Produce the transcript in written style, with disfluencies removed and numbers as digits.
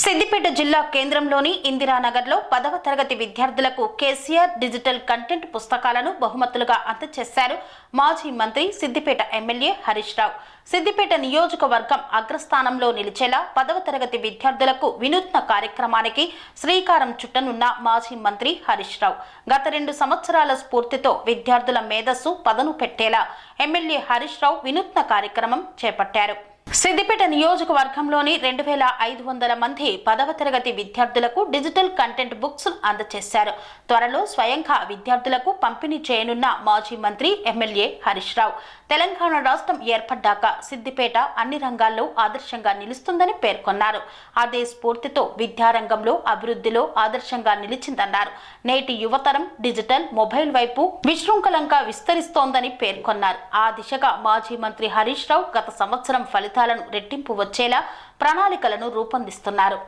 సిద్దిపేట జిల్లా కేంద్రంలోని ఇందిరానగర్లో 10వ తరగతి విద్యార్థులకు కేసీఆర్ డిజిటల్ కంటెంట్ పుస్తకాలను బహుమతులుగా అందజేశారు మాజీ మంత్రి సిద్దిపేట ఎమ్మెల్యే హరీష్ రావు. సిద్దిపేట నియోజకవర్గం అగ్రస్థానంలో నిలిచేలా 10వ తరగతి విద్యార్థులకు వినూత్న కార్యక్రమానికి శ్రీకారం చుట్టనున్న మాజీ మంత్రి హరీష్ రావు గత 2 సంవత్సరాల స్ఫూర్తితో విద్యార్థుల మేధస్సు పదను పెట్టేలా ఎమ్మెల్యే హరీష్ రావు వినూత్న కార్యక్రమం చేపట్టారు. సిద్దిపేట నియోజకవర్గంలోని 2500 మంది 10వ తరగతి విద్యార్థులకు డిజిటల్ కంటెంట్ బుక్స్ అందజేశారు. త్వరలో స్వయంగా విద్యార్థులకు పంపిణీ చేయనున్న మాజీ మంత్రి ఎమ్మెల్యే హరీష్ రావు తెలంగాణ రాష్ట్రం ఏర్పడ్డాక సిద్దిపేట అన్ని రంగాల్లో ఆదర్శంగా నిలుస్తుందని పేర్కొన్నారు. అదే స్ఫూర్తితో విద్యారంగంలో అభివృద్ధిలో ఆదర్శంగా నిలిచిందన్నారు. నేటి యువతరం డిజిటల్ మొబైల్ వైపు విశృంఖలంగా విస్తరిస్తోందని పేర్కొన్నారు. ఆ దిశగా మాజీ మంత్రి హరీష్ రావు గత సంవత్సరం ఫలితాలను రెట్టింపు వచ్చేలా ప్రణాళికలను రూపొందిస్తున్నారు.